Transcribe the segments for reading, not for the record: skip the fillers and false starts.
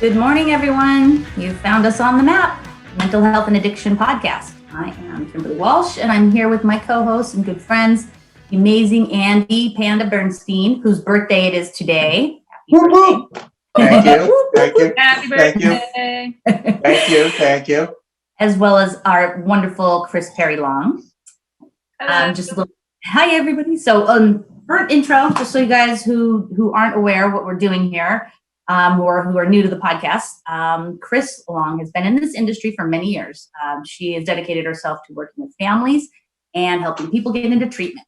Good morning, everyone. You found us on the map, Mental Health and Addiction Podcast. I am Kimberly Walsh, and I'm here with my co-hosts and good friends, the amazing Andy Panda Bernstein, whose birthday it is today. Happy birthday. Thank you. Thank you. Happy birthday. Thank you. As well as our wonderful Chris Perry Long. Hi, everybody. So, for intro, just so you guys who aren't aware what we're doing here, or who are new to the podcast, Chris Long has been in this industry for many years. She has dedicated herself to working with families and helping people get into treatment.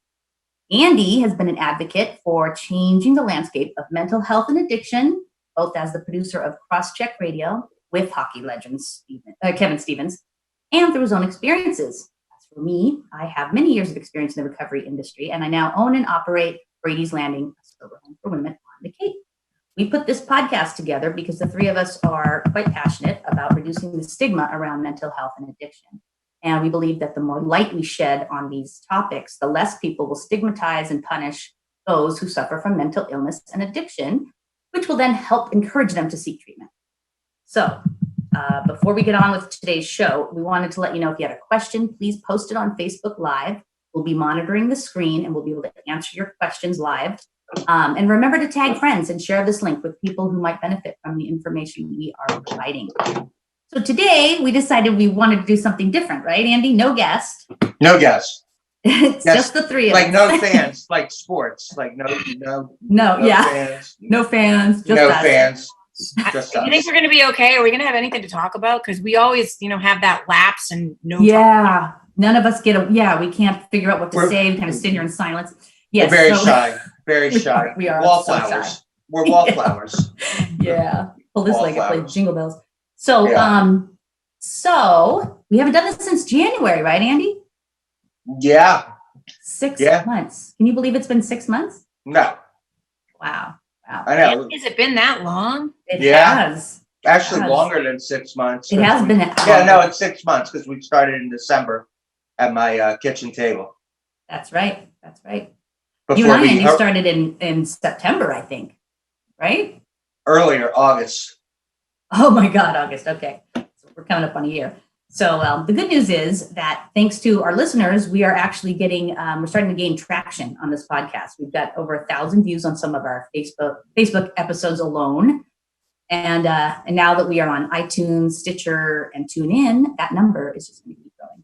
Andy has been an advocate for changing the landscape of mental health and addiction, both as the producer of Crosscheck Radio with hockey legends Kevin Stevens, and through his own experiences. As for me, I have many years of experience in the recovery industry, and I now own and operate Brady's Landing, a sober home for women on the Cape. We put this podcast together because the three of us are quite passionate about reducing the stigma around mental health and addiction. And we believe that the more light we shed on these topics, the less people will stigmatize and punish those who suffer from mental illness and addiction, which will then help encourage them to seek treatment. So before we get on with today's show, we wanted to let you know if you had a question, please post it on Facebook Live. We'll be monitoring the screen and we'll be able to answer your questions live. And remember to tag friends and share this link with people who might benefit from the information we are providing. So today we decided we wanted to do something different, right, Andy? No guest. No guest. It's just the three of us. Like no fans, like sports. Like no fans. No fans. Just no us. fans. Just you think we're going to be okay? Are we going to have anything to talk about? Because we always, have that lapse and no. Yeah. None of us we can't figure out what to say. We kind of sit here in silence. Yes. We're very shy. Very shy. We are wallflowers. So shy. We're wallflowers. Yeah. Well, this like I played Jingle Bells. So, so we haven't done this since January, right, Andy? Yeah. 6 months. Can you believe it's been 6 months? No. Wow. I know. Has it been that long? It has. Actually, longer than 6 months. It has been. It's 6 months because we started in December at my kitchen table. That's right. Before you and I, Andy, started in September, I think, right? Earlier, August. Oh my God, August. Okay. So we're coming up on a year. So the good news is that thanks to our listeners, we are actually we're starting to gain traction on this podcast. We've got over 1,000 views on some of our Facebook episodes alone. And now that we are on iTunes, Stitcher, and TuneIn, that number is just going to keep going.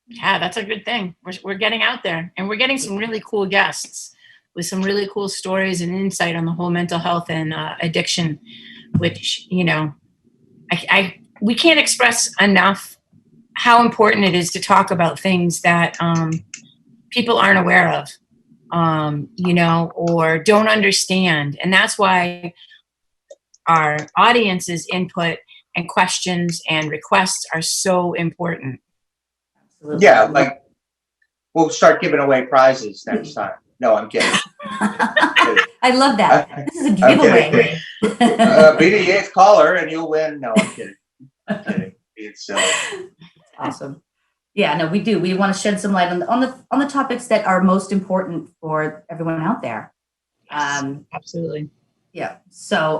Yeah, that's a good thing. We're getting out there, and we're getting some really cool guests with some really cool stories and insight on the whole mental health and addiction, which, we can't express enough how important it is to talk about things that people aren't aware of, or don't understand. And that's why our audience's input and questions and requests are so important. Absolutely. Yeah, like we'll start giving away prizes next time. No, I'm kidding. I love that. This is a giveaway. Be the 8th caller and you'll win. No, I'm kidding. It's awesome. Yeah, no, we do. We want to shed some light on the topics that are most important for everyone out there. Yes, absolutely. Yeah. So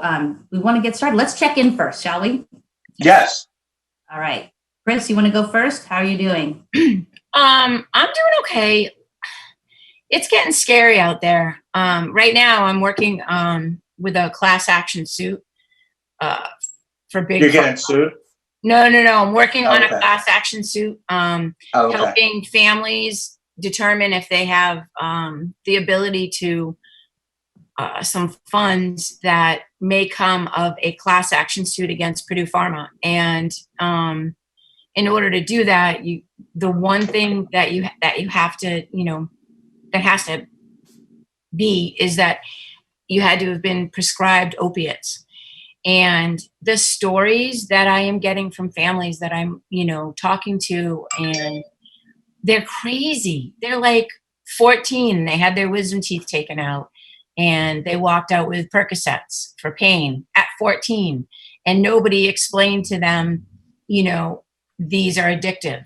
we want to get started. Let's check in first, shall we? Yes. All right. Chris, you want to go first? How are you doing? I'm doing okay. It's getting scary out there. Right now I'm working with a class action suit for big. You're getting sued? No. I'm working on a class action suit, helping families determine if they have the ability to some funds that may come of a class action suit against Purdue Pharma. And in order to do that, the one thing that you have to, that has to be is that you had to have been prescribed opiates. And the stories that I am getting from families that I'm, talking to, and they're crazy. They're like 14. They had their wisdom teeth taken out and they walked out with Percocets for pain at 14. And nobody explained to them, these are addictive.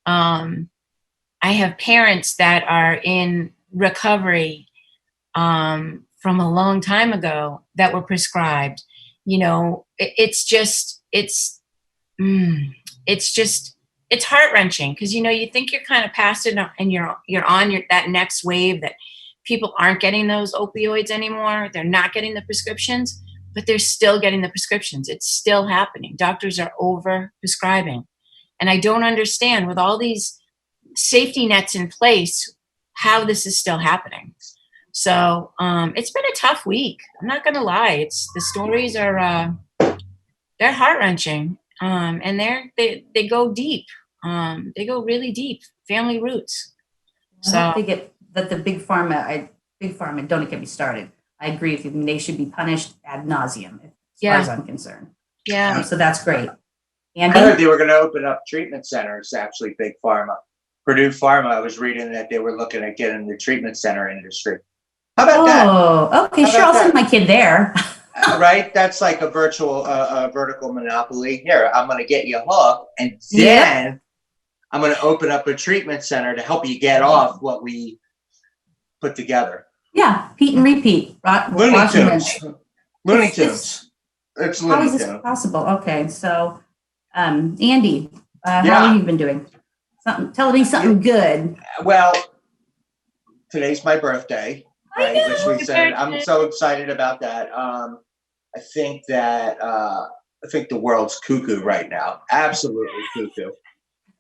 I have parents that are in recovery from a long time ago that were prescribed. you know, it's heart-wrenching because, you know, you think you're kind of past it and you're on that next wave that people aren't getting those opioids anymore. They're not getting the prescriptions, but they're still getting the prescriptions. It's still happening. Doctors are over prescribing. And I don't understand, with all these safety nets in place, how this is still happening. So it's been a tough week. I'm not going to lie. The stories are, they're heart-wrenching. And they go deep. They go really deep, family roots. So I hope they get that the big pharma, don't get me started. I agree with you. I mean, they should be punished ad nauseum, as far as I'm concerned. Yeah. So that's great. Andy? I heard they were going to open up treatment centers, actually, big pharma. Purdue Pharma, I was reading that they were looking at getting the treatment center industry. How about that? Oh, okay, sure. I'll send my kid there. Right? That's like a vertical monopoly. Here, I'm going to get you hooked, and then I'm going to open up a treatment center to help you get off what we put together. Yeah, Pete and repeat. Looney Tunes. Looney Tunes. It's Looney Tunes. How is this possible? Okay, so Andy, how have you been doing? Tell me something good. Well, today's my birthday, right? Which we said. I'm so excited about that. I think the world's cuckoo right now. Absolutely cuckoo.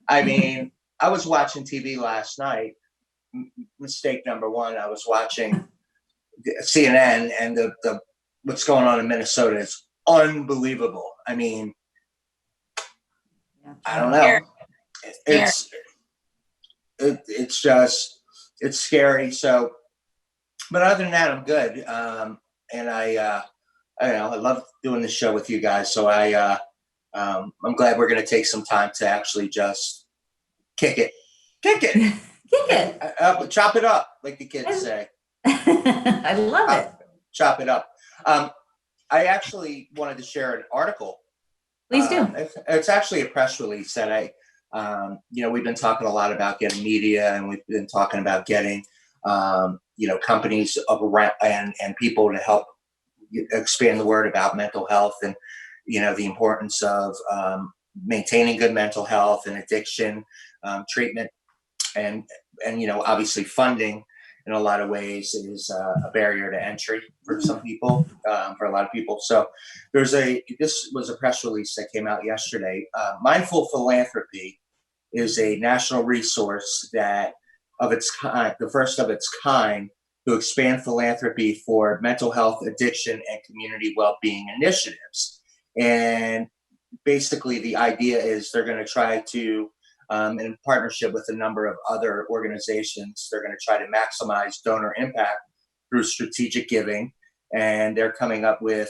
I mean, I was watching TV last night. Mistake number one. I was watching CNN, and the what's going on in Minnesota is unbelievable. I mean, I don't know. It's scary. So, but other than that, I'm good. And I love doing this show with you guys. So I'm glad we're going to take some time to actually just kick it. Chop it up, like the kids say. I love it. Chop it up. I actually wanted to share an article. Please do. It's actually a press release that we've been talking a lot about getting media, and we've been talking about getting, companies and people to help expand the word about mental health and, the importance of maintaining good mental health and addiction treatment, and obviously funding in a lot of ways is a barrier to entry for some people, for a lot of people. So this was a press release that came out yesterday. Mindful Philanthropy is a national resource that of its kind, the first of its kind, to expand philanthropy for mental health, addiction, and community well-being initiatives. And basically the idea is they're going to try to, in partnership with a number of other organizations, they're going to try to maximize donor impact through strategic giving. And they're coming up with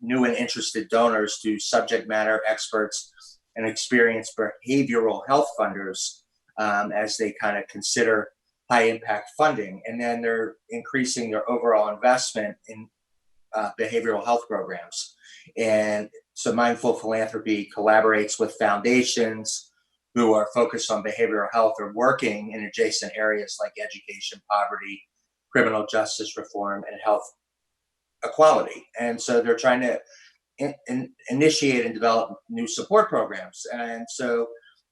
new and interested donors to subject matter experts and experienced behavioral health funders as they kind of consider high impact funding. And then they're increasing their overall investment in behavioral health programs. And so Mindful Philanthropy collaborates with foundations who are focused on behavioral health or working in adjacent areas like education, poverty, criminal justice reform, and health equality. And so they're trying to initiate and develop new support programs. And so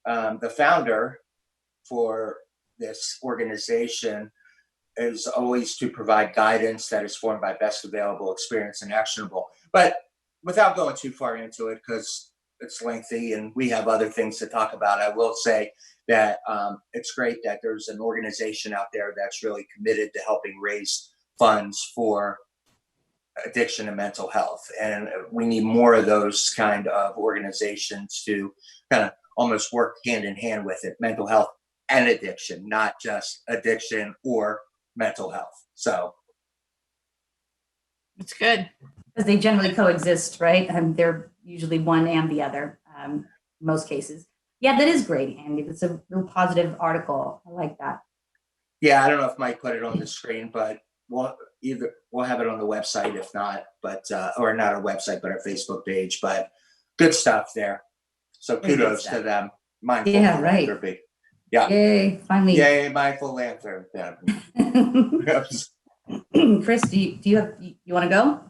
the founder for this organization is always to provide guidance that is formed by best available experience and actionable. But without going too far into it, because it's lengthy and we have other things to talk about, I will say that it's great that there's an organization out there that's really committed to helping raise funds for addiction and mental health. And we need more of those kind of organizations to kind of almost work hand in hand with it, mental health and addiction, not just addiction or mental health. So it's good. Because they generally coexist, right? And they're usually one and the other in most cases. Yeah, that is great, Andy. It's a real positive article. I like that. Yeah, I don't know if Mike put it on the screen, but we'll have it on the website if not, but or not our website, but our Facebook page. But good stuff there. So kudos to them. Mindful Philanthropy. Right. Yeah. Yay! Finally. Yay! Mindful Philanthropy. Chris, do you want to go?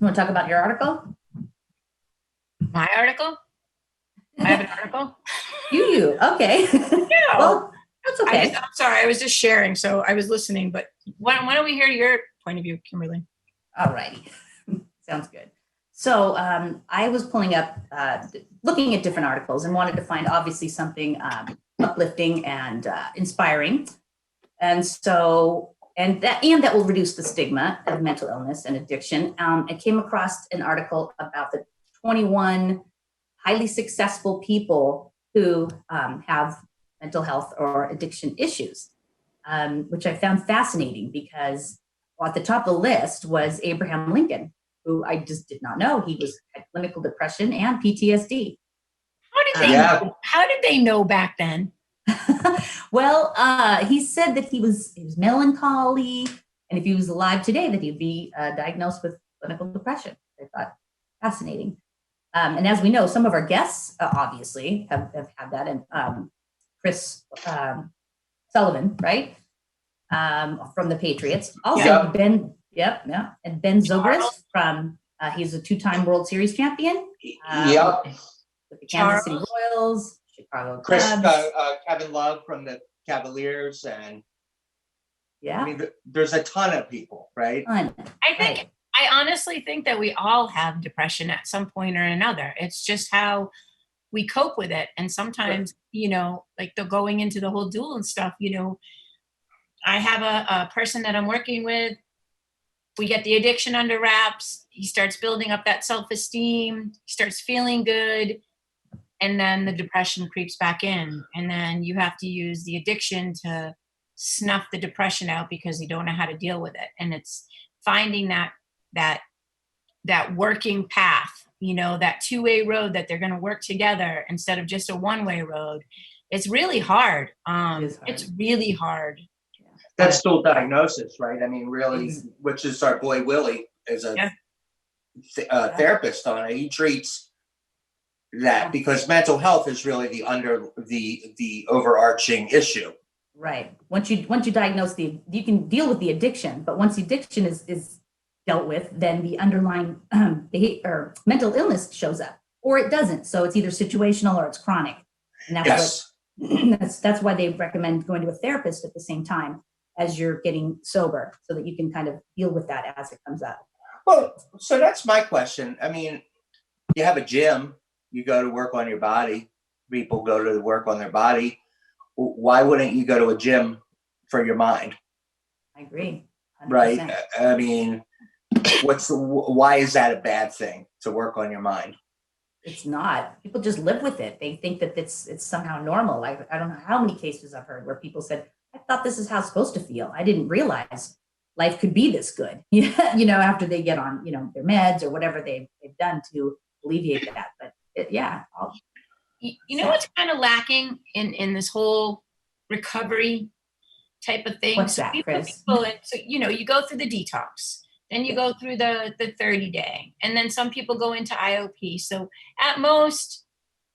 You want to talk about your article? My article? I have an article? You. Okay. Yeah. Well, that's okay. I'm sorry. I was just sharing. So I was listening, but why don't we hear your point of view, Kimberly? All righty. Sounds good. So I was pulling up, looking at different articles and wanted to find obviously something uplifting and inspiring. And so, and that will reduce the stigma of mental illness and addiction. I came across an article about the 21 highly successful people who have mental health or addiction issues, which I found fascinating because at the top of the list was Abraham Lincoln, who I just did not know. He had clinical depression and PTSD. How did they know back then? Well, he said that he was melancholy, and if he was alive today, that he'd be diagnosed with clinical depression. I thought fascinating. And as we know, some of our guests obviously have had that, and Chris Sullivan, right, from the Patriots. Also, Ben, and Ben Zobrist from he's a 2-time World Series champion. With the Kansas City Royals, Chicago Cubs. Kevin Love from the Cavaliers, and yeah, I mean, there's a ton of people, right? I honestly think that we all have depression at some point or another. It's just how we cope with it. And sometimes, like the going into the whole dual and stuff, I have a person that I'm working with. We get the addiction under wraps. He starts building up that self-esteem. He starts feeling good. And then the depression creeps back in. And then you have to use the addiction to snuff the depression out because you don't know how to deal with it. And it's finding that working path, that 2-way road that they're going to work together instead of just a 1-way road. It's really hard. It's really hard. That's dual diagnosis, right? I mean, really, which is our boy Willie is a therapist on it. He treats that because mental health is really the overarching issue. Right. Once you diagnose you can deal with the addiction, but once the addiction is dealt with, then the underlying behavior or mental illness shows up, or it doesn't. So it's either situational or it's chronic, and that's why they recommend going to a therapist at the same time as you're getting sober, so that you can kind of deal with that as it comes up. Well, so that's my question. I mean, you have a gym, you go to work on your body. People go to work on their body. Why wouldn't you go to a gym for your mind? I agree. 100%. Right. I mean, why is that a bad thing to work on your mind? It's not. People just live with it. They think that it's somehow normal. I don't know how many cases I've heard where people said, I thought this is how it's supposed to feel. I didn't realize life could be this good. After they get on, their meds or whatever they've done to alleviate that. But what's kind of lacking in this whole recovery type of thing? What's that, Chris? You go through the detox, then you go through the 30-day, and then some people go into IOP. So at most,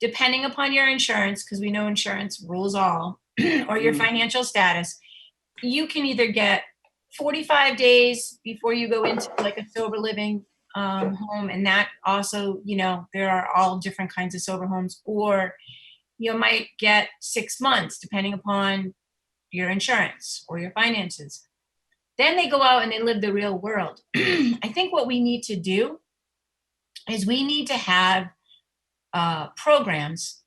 depending upon your insurance, because we know insurance rules all, or your financial status, you can either get 45 days before you go into like a sober living home. And that also, there are all different kinds of sober homes, or you might get 6 months depending upon your insurance or your finances. Then they go out and they live the real world. I think what we need to do is we need to have programs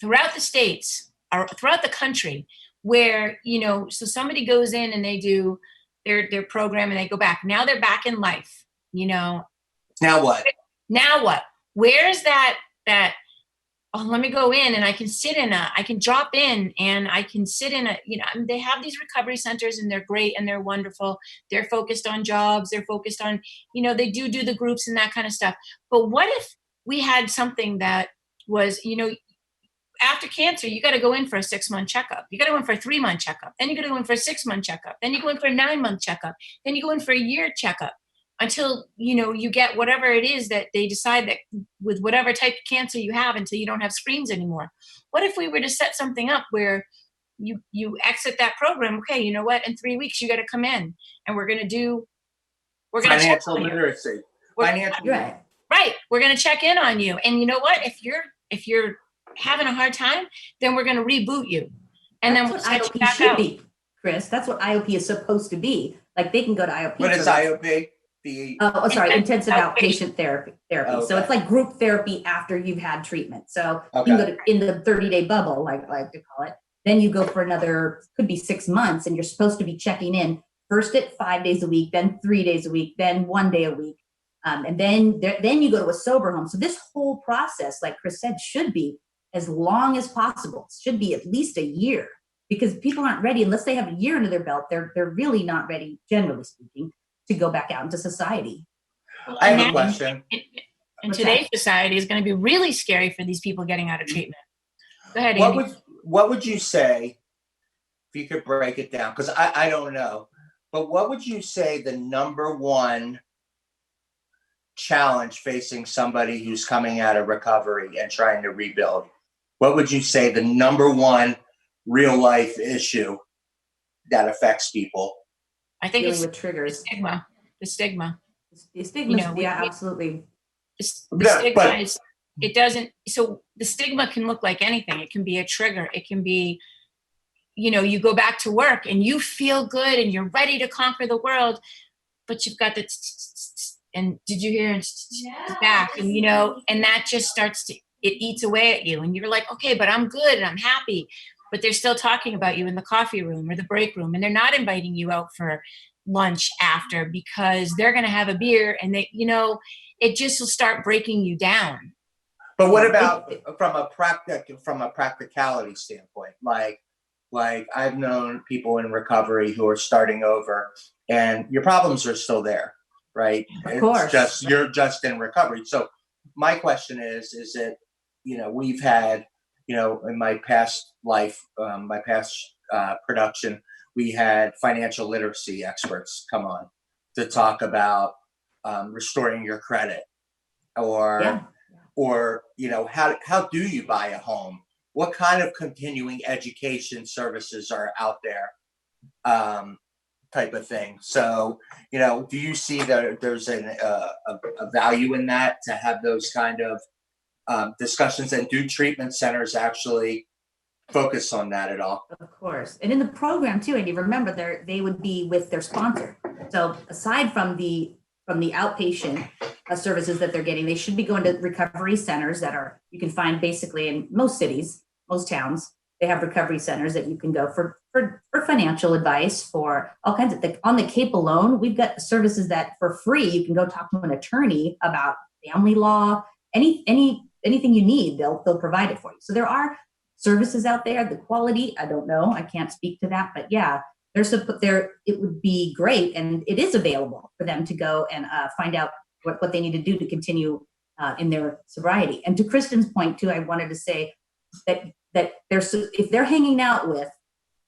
throughout the states or throughout the country where, so somebody goes in and they do their program and they go back. Now they're back in life, Now what? Where's that, let me go in and I can drop in and I can sit in they have these recovery centers and they're great and they're wonderful. They're focused on jobs. They're focused on, they do the groups and that kind of stuff. But what if we had something that was, after cancer, you got to go in for a 6-month checkup. You got to go in for a 3-month checkup. Then you got to go in for a 6-month checkup. Then you go in for a 9-month checkup. Then you go in for a year checkup until, you get whatever it is that they decide that with whatever type of cancer you have until you don't have screens anymore. What if we were to set something up where you exit that program? Okay, you know what? In 3 weeks, you got to come in and we're going to financial literacy. financially. Right. We're going to check in on you. And you know what? If you're having a hard time, then we're going to reboot you. And that's then we'll what IOP should be, Chris. That's what IOP is supposed to be. Like they can go to IOP. What is IOP? Intensive outpatient therapy. Okay. So it's like group therapy after you've had treatment. So you can go to, in the 30-day bubble, like I like to call it. Then you go for another, could be 6 months, and you're supposed to be checking in first at 5 days a week, then 3 days a week, then 1 day a week. And then you go to a sober home. So this whole process, like Chris said, should be as long as possible. It should be at least a year, because people aren't ready unless they have a year under their belt. They're really not ready, generally speaking, to go back out into society. I have a question. In today's society is going to be really scary for these people getting out of treatment. Go ahead, Andy. What would you say, if you could break it down? Because I don't know, but what would you say the number one challenge facing somebody who's coming out of recovery and trying to rebuild? What would you say the number one real life issue that affects people? I think it's with triggers. The stigma. Absolutely. The stigma is, it doesn't, so the stigma can look like anything. It can be a trigger. It can be, you go back to work and you feel good and you're ready to conquer the world, but you've got the, and did you hear back? And, and that just starts to, it eats away at you. And you're like, okay, but I'm good and I'm happy. But they're still talking about you in the coffee room or the break room. And they're not inviting you out for lunch after, because they're going to have a beer and they, it just will start breaking you down. But what about from a practicality standpoint? Like I've known people in recovery who are starting over, and your problems are still there, right? Of course. It's just, you're just in recovery. So my question is it, we've had, in my past life, my past production, we had financial literacy experts come on to talk about restoring your credit, or how do you buy a home? What kind of continuing education services are out there, type of thing. So, do you see that there's a value in that, to have those kind of discussions, and do treatment centers actually focus on that at all? Of course. And in the program too, and you remember they would be with their sponsor. So aside from the outpatient services that they're getting, they should be going to recovery centers you can find basically in most cities, most towns. They have recovery centers that you can go for financial advice, for all kinds of things. On the Cape alone, we've got services that for free, you can go talk to an attorney about family law, anything you need, they'll provide it for you. So there are services out there. The quality, I don't know, I can't speak to that, but yeah, it would be great, and it is available for them to go and find out what they need to do to continue in their sobriety. And to Kristen's point too, I wanted to say that if they're hanging out with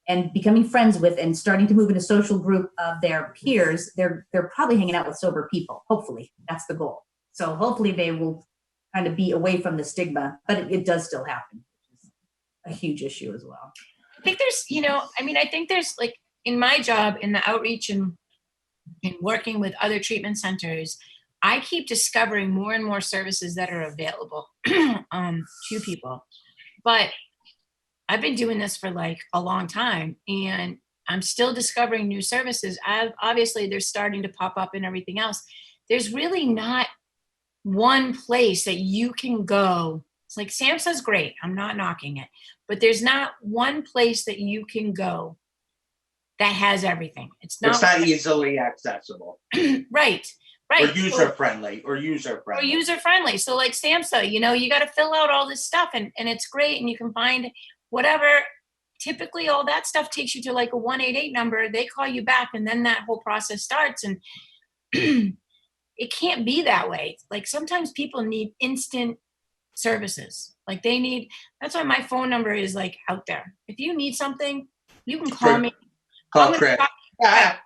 and becoming friends with and starting to move in a social group of their peers, they're probably hanging out with sober people. Hopefully, that's the goal. So hopefully they will kind of be away from the stigma, but it does still happen, which is a huge issue as well. I think there's, I think there's, like, in my job in the outreach and in working with other treatment centers, I keep discovering more and more services that are available to people. But I've been doing this for like a long time, and I'm still discovering new services. Obviously, they're starting to pop up and everything else. There's really not one place that you can go. It's like SAMHSA's great. I'm not knocking it. But there's not one place that you can go that has everything. It's not easily accessible. Right. Or user friendly. So like SAMHSA, you got to fill out all this stuff, and it's great, and you can find whatever. Typically all that stuff takes you to like a 188 number. They call you back, and then that whole process starts. And it can't be that way. Like sometimes people need instant services. Like that's why my phone number is like out there. If you need something, you can call me. Call Chris. I'm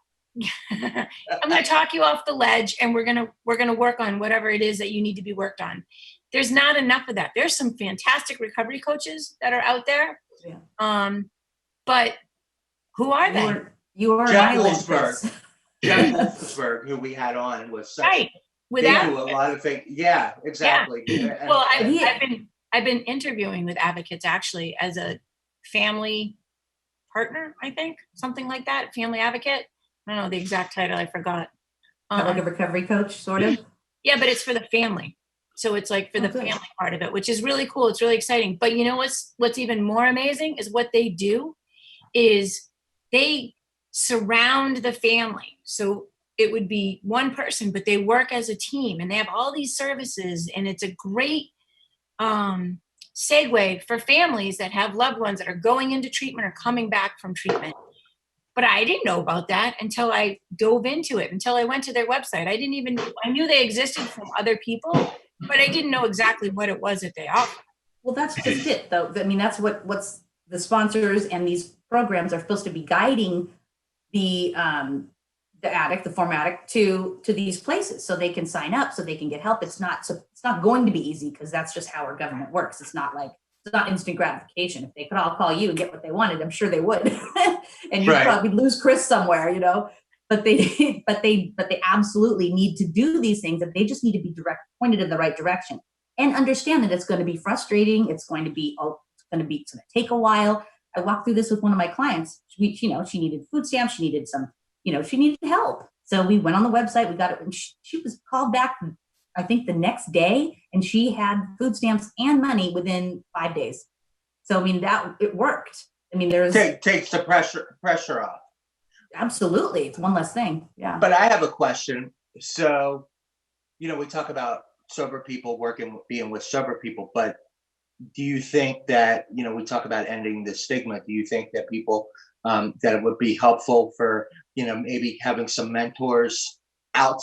going to talk you off the ledge, and we're going to work on whatever it is that you need to be worked on. There's not enough of that. There's some fantastic recovery coaches that are out there. Yeah. But who are they? You are Jeff Wolfsberg, who we had on, was such with They do a advocates. lot of things. Yeah, exactly. Yeah. Well, I've been interviewing with advocates actually as a family partner, I think, something like that. Family advocate. I don't know the exact title. I forgot. Like a recovery coach, sort of. Yeah, but it's for the family. So it's like for the good. family part of it, which is really cool. It's really exciting. But you know what's even more amazing is what they do is they surround the family. So it would be one person, but they work as a team and they have all these services, and it's a great segue for families that have loved ones that are going into treatment or coming back from treatment. But I didn't know about that until I dove into it, until I went to their website. I knew they existed from other people, but I didn't know exactly what it was that they offered. Well, that's just it, though. I mean, that's what's the sponsors and these programs are supposed to be guiding the addict, the former addict, to these places so they can sign up, so they can get help. It's not going to be easy because that's just how our government works. It's not instant gratification. If they could all call you and get what they wanted, I'm sure they would, and you'd probably lose Chris somewhere, But they absolutely need to do these things, and they just need to be pointed in the right direction, and understand that it's going to be frustrating. It's going to take a while. I walked through this with one of my clients. She needed food stamps. She needed she needed help. So we went on the website. We got it, and she was called back, I think, the next day, and she had food stamps and money within 5 days. So I mean, it worked. I mean, takes the pressure off. Absolutely, it's one less thing. Yeah. But I have a question. So, we talk about sober people being with sober people, but do you think that we talk about ending the stigma? Do you think that people that it would be helpful for maybe having some mentors out?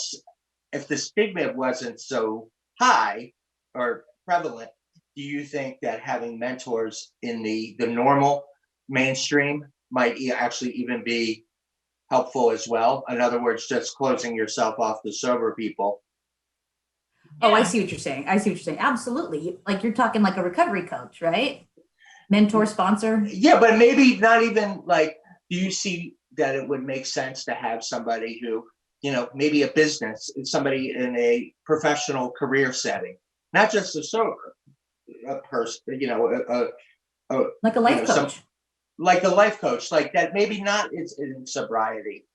If the stigma wasn't so high or prevalent, do you think that having mentors in the normal mainstream might actually even be helpful as well? In other words, just closing yourself off to sober people. Oh, I see what you're saying. Absolutely. Like you're talking like a recovery coach, right? Mentor, sponsor. Yeah, but maybe not even like, do you see that it would make sense to have somebody who, maybe a business, somebody in a professional career setting, not just a sober person, like a life coach. Like a life coach, like that, maybe not is in sobriety,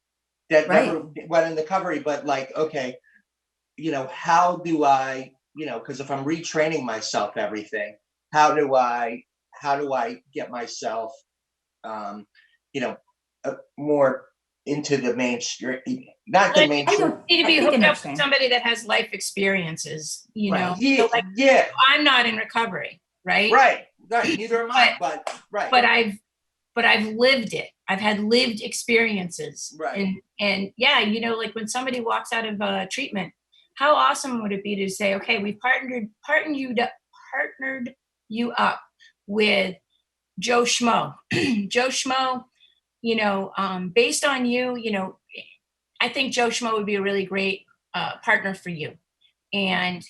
that never went in the recovery, but like, okay, how do I, because if I'm retraining myself, everything, how do I get myself, more into the mainstream, not the mainstream. You need to be hooked up with somebody that has life experiences, Yeah, So I'm not in recovery, right? Right. Neither am I, but I've lived it. I've had lived experiences. Right. And yeah, like when somebody walks out of treatment, how awesome would it be to say, okay, we've partnered you up with Joe Schmo. Joe Schmo, based on you, I think Joe Schmo would be a really great partner for you. And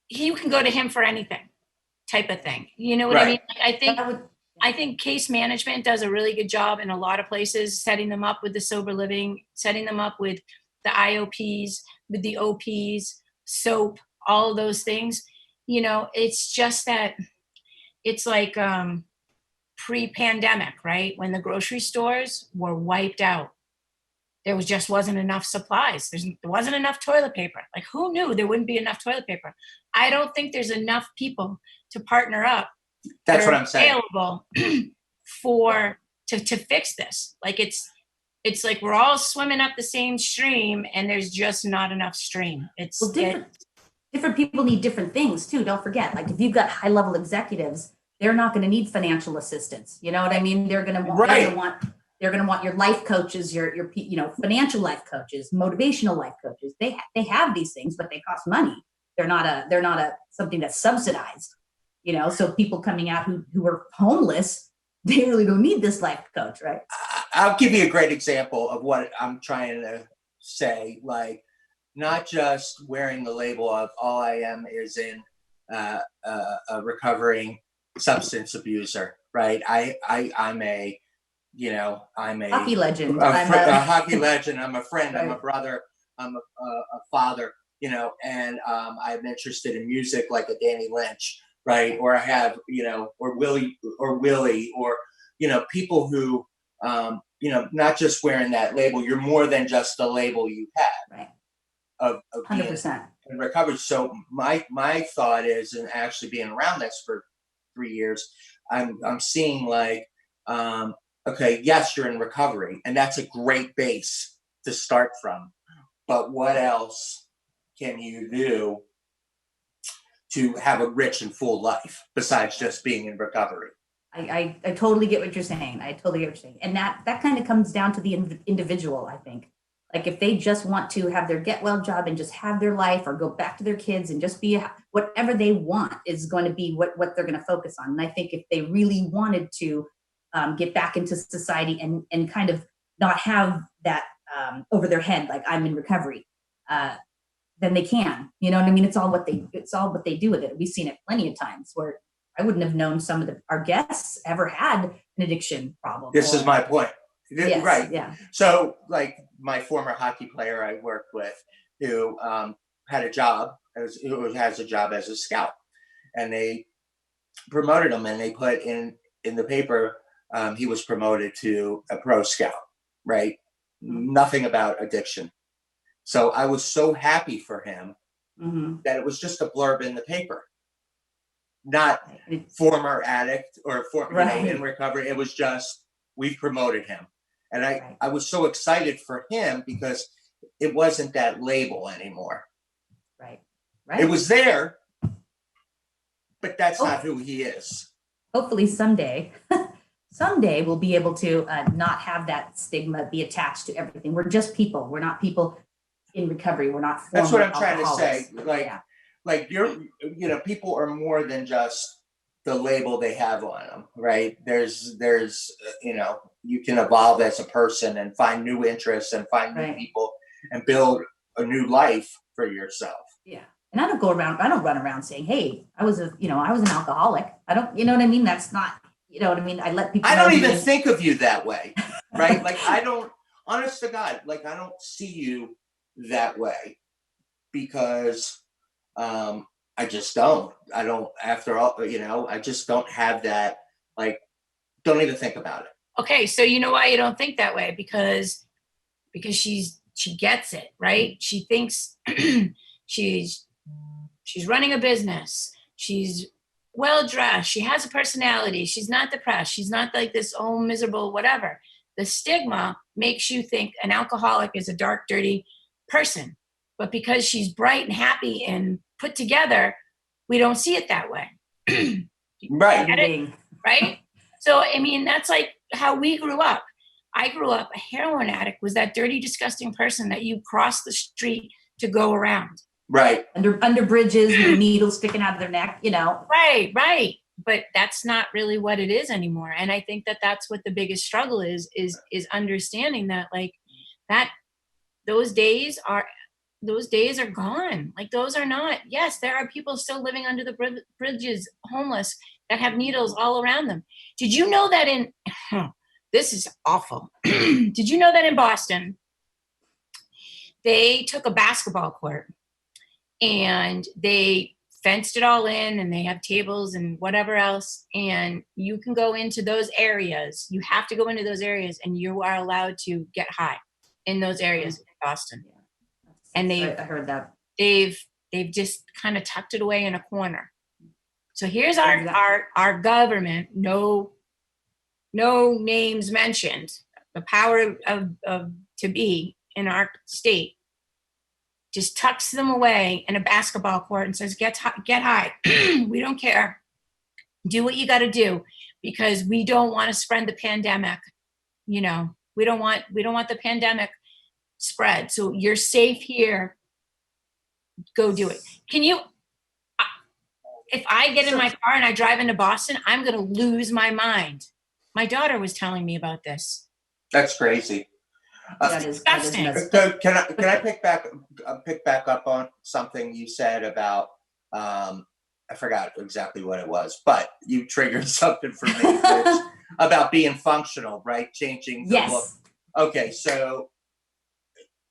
you can go to him for anything type of thing. You know what I mean? I think case management does a really good job in a lot of places, setting them up with the sober living, setting them up with the IOPs, with the OPs, SOAP, all of those things. It's just that it's like pre-pandemic, right? When the grocery stores were wiped out. There just wasn't enough supplies. There wasn't enough toilet paper. Like, who knew there wouldn't be enough toilet paper? I don't think there's enough people to partner up. That's what I'm saying. Available to fix this. Like it's like we're all swimming up the same stream, and there's just not enough stream. Different people need different things too. Don't forget, like if you've got high level executives, they're not going to need financial assistance. You know what I mean? They're going to want. They're going to want your life coaches, your financial life coaches, motivational life coaches. They have these things, but they cost money. They're not a something that's subsidized. So people coming out who are homeless, they really don't need this life coach, right? I'll give you a great example of what I'm trying to say. Like, not just wearing the label of all I am is in a recovering substance abuser, right? I'm a hockey legend. A hockey legend. I'm a friend. Right. I'm a brother. I'm a father, you know, and I'm interested in music like a Danny Lynch, right? Or I have, you know, or Willie, or, you know, people who, you know, not just wearing that label. You're more than just the label you have. Right. Of being 100%. in recovery. So my thought is, and actually being around this for 3 years, I'm seeing like, okay, yes, you're in recovery, and that's a great base to start from. But what else can you do to have a rich and full life besides just being in recovery? I totally get what you're saying. I totally get what you're saying. And that kind of comes down to the individual, I think. Like if they just want to have their get well job and just have their life, or go back to their kids and just be whatever they want is going to be what they're going to focus on. And I think if they really wanted to get back into society and kind of not have that over their head, like I'm in recovery, then they can. You know what I mean? It's all what they do with it. We've seen it plenty of times where I wouldn't have known some of our guests ever had an addiction problem. This is my point. Yes, right. Yeah. So like my former hockey player I worked with, who had a job, who has a job as a scout, and they promoted him, and they put in the paper, he was promoted to a pro scout, right? Mm-hmm. Nothing about addiction. So I was so happy for him that it was just a blurb in the paper, not former addict or you know, in recovery. It was just, we've promoted him. And I was so excited for him because it wasn't that label anymore. Right. It was there, but that's not who he is. Hopefully someday we'll be able to not have that stigma be attached to everything. We're just people. We're not people in recovery. We're not. That's what I'm trying to say. Like you know, people are more than just the label they have on them, right? There's you know, you can evolve as a person and find new interests and find new people and build a new life for yourself. Yeah. And I don't run around saying, hey, I was an alcoholic. I don't, you know what I mean? That's not, you know what I mean? I let people. I don't even think of you that way, right? Like I don't, honest to God, like I don't see you that way because I just don't. I don't, after all, you know, I just don't have that, like, don't even think about it. Okay, so you know why you don't think that way? Because she gets it, right? She thinks she's running a business. She's well dressed. She has a personality. She's not depressed. She's not like this miserable whatever. The stigma makes you think an alcoholic is a dark, dirty person. But because she's bright and happy and put together, we don't see it that way. Right. Right? So, I mean, that's like how we grew up. I grew up, a heroin addict was that dirty, disgusting person that you cross the street to go around. Right. Under bridges with needles sticking out of their neck, you know. Right. But that's not really what it is anymore. And I think that that's what the biggest struggle is understanding that, like, that those days are gone. Like, those are not, yes, there are people still living under the bridges, homeless, that have needles all around them. Did you know that this is awful. Did you know that in Boston, they took a basketball court and they fenced it all in, and they have tables and whatever else, and you can go into those areas. You have to go into those areas, and you are allowed to get high in those areas in Boston. And I heard that they've just kind of tucked it away in a corner. So here's our government, no names mentioned, the power of to be in our state, just tucks them away in a basketball court and says, get high. We don't care. Do what you got to do, because we don't want to spread the pandemic. You know, we don't want the pandemic spread. So you're safe here. Go do it. Can you, if I get in my car and I drive into Boston, I'm going to lose my mind. My daughter was telling me about this. That's crazy. That is nuts. Can I pick back up on something you said about I forgot exactly what it was, but you triggered something for me about being functional, right? Changing the look. Okay, so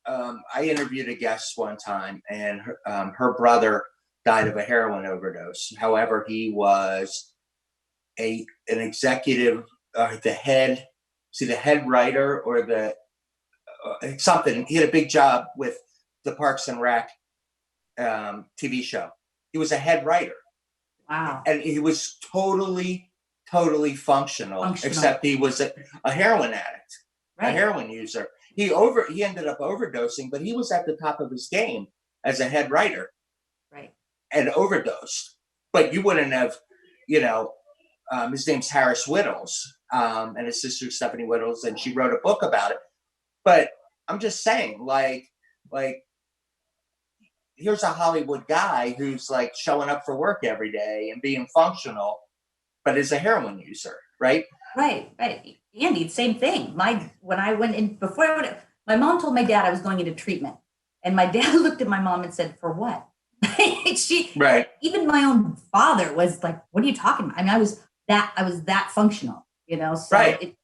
I interviewed a guest one time, and her brother died of a heroin overdose. However, he was an executive, the head writer or the something. He had a big job with the Parks and Rec TV show. He was a head writer. Wow. And he was totally functional. Except he was a heroin addict, a heroin user. He ended up overdosing, but he was at the top of his game as a head writer. Right. And overdosed. But you wouldn't have, his name's Harris Whittles, and his sister Stephanie Whittles, and she wrote a book about it. But I'm just saying, like here's a Hollywood guy who's like showing up for work every day and being functional, but is a heroin user, right? Right. Andy, same thing. When I went in, my mom told my dad I was going into treatment, and my dad looked at my mom and said, "For what?" Even my own father was like, "What are you talking about?" I mean, I was that functional, So right.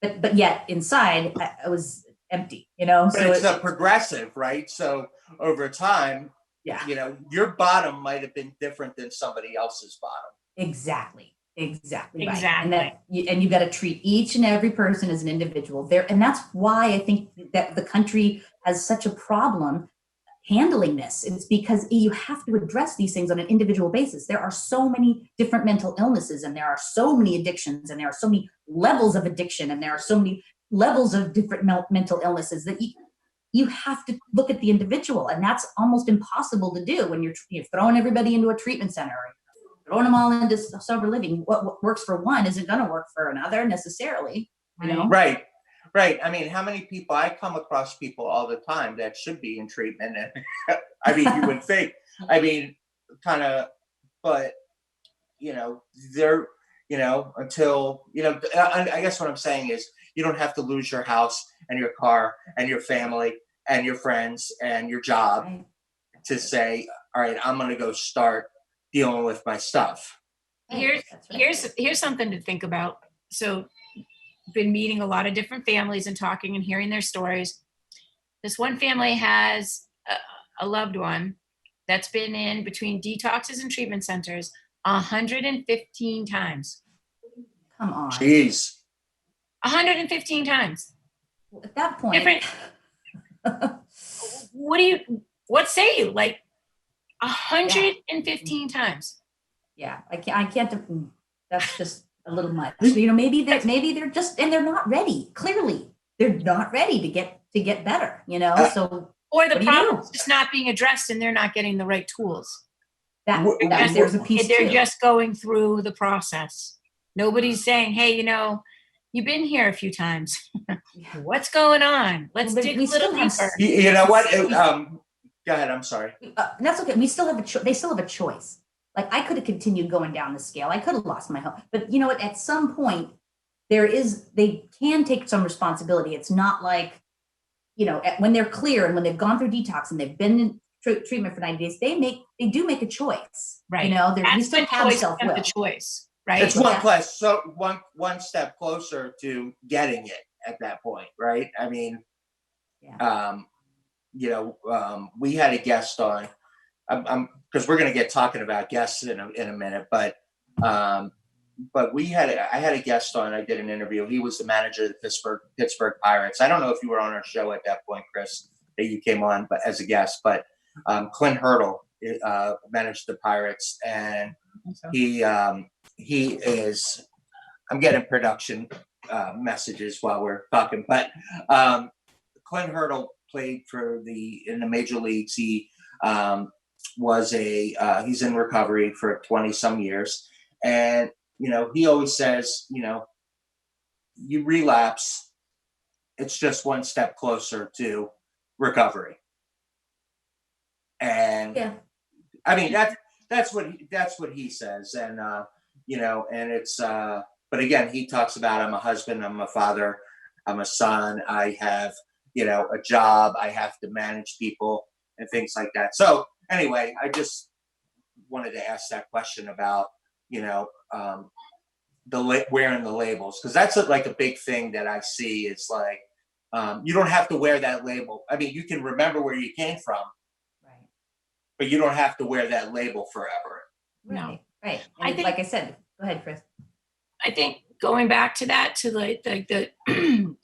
But yet inside I was empty, But so it's a progressive, right? So over time, your bottom might have been different than somebody else's bottom. Exactly. Right. And you've got to treat each and every person as an individual there. And that's why I think that the country has such a problem handling this. It's because you have to address these things on an individual basis. There are so many different mental illnesses, and there are so many addictions, and there are so many levels of addiction, and there are so many levels of different mental illnesses that you have to look at the individual, and that's almost impossible to do when you're throwing everybody into a treatment center, throwing them all into sober living. What works for one isn't going to work for another necessarily, Right. I mean, how many people I come across people all the time that should be in treatment, and I mean, you would think, kind of, but they're, until I guess what I'm saying is you don't have to lose your house and your car and your family and your friends and your job to say, all right, I'm going to go start dealing with my stuff. Here's something to think about. So been meeting a lot of different families and talking and hearing their stories. This one family has a loved one that's been in between detoxes and treatment centers 115 times. Come on. Jeez. 115 times. At that point. What say you? Like 115 times. Yeah, I can't. That's just a little much. Maybe they're just, and they're not ready. Clearly, they're not ready to get better. So or the problem is just not being addressed, and they're not getting the right tools. There's a piece. They're just going through the process. Nobody's saying, "Hey, you've been here a few times. What's going on? Let's dig a little deeper." You know what? Go ahead. I'm sorry. That's okay. We still have they still have a choice. Like, I could have continued going down the scale. I could have lost my home. But you know what? At some point, they can take some responsibility. It's not like, when they're clear and when they've gone through detox and they've been in treatment for 90 days, they do make a choice. Right. We still have self-will. The choice, right? It's one step closer to getting it at that point, right? I mean, we had a guest on. Because we're going to get talking about guests in a minute, but I had a guest on. I did an interview. He was the manager of the Pittsburgh Pirates. I don't know if you were on our show at that point, Chris, that you came on, but as a guest. But Clint Hurdle managed the Pirates, and he is. I'm getting production messages while we're talking, but Clint Hurdle played in the major leagues. He he's in recovery for 20 some years, and he always says, you relapse, it's just one step closer to recovery. And I mean, that's what he says. And and it's but again, he talks about, I'm a husband, I'm a father, I'm a son, I have a job, I have to manage people and things like that. So anyway, I just wanted to ask that question about, wearing the labels, because that's like a big thing that I see. It's like, You don't have to wear that label. I mean, you can remember where you came from, Right. but you don't have to wear that label forever. Right. Right. And like I said, go ahead, Chris. I think going back to that, to the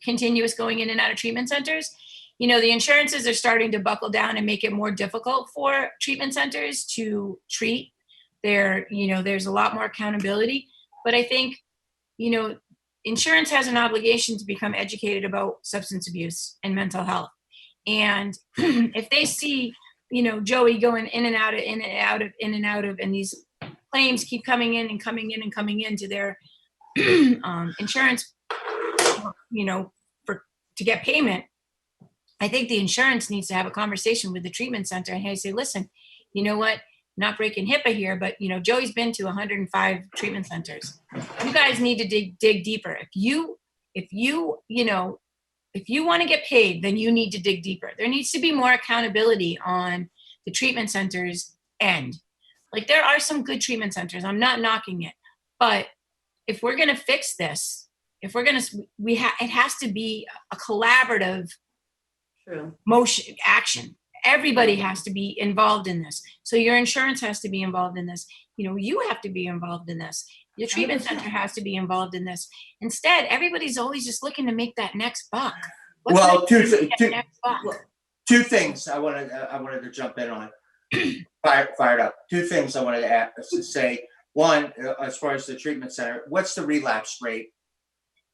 continuous going in and out of treatment centers, the insurances are starting to buckle down and make it more difficult for treatment centers to treat. There's a lot more accountability, but I think, insurance has an obligation to become educated about substance abuse and mental health. And if they see, Joey going in and out of, and these claims keep coming in and coming in and coming into their insurance, to get payment, I think the insurance needs to have a conversation with the treatment center and hey, say, listen, you know what? Not breaking HIPAA here, but Joey's been to 105 treatment centers. You guys need to dig deeper. If you want to get paid, then you need to dig deeper. There needs to be more accountability on the treatment centers end. Like, there are some good treatment centers. I'm not knocking it, but if we're going to fix this, it has to be a collaborative motion action. Everybody has to be involved in this. So your insurance has to be involved in this. You have to be involved in this. Your treatment center has to be involved in this. Instead, everybody's always just looking to make that next buck. Two things I wanted to jump in on. Fired up. Two things I wanted to say. One, as far as the treatment center, what's the relapse rate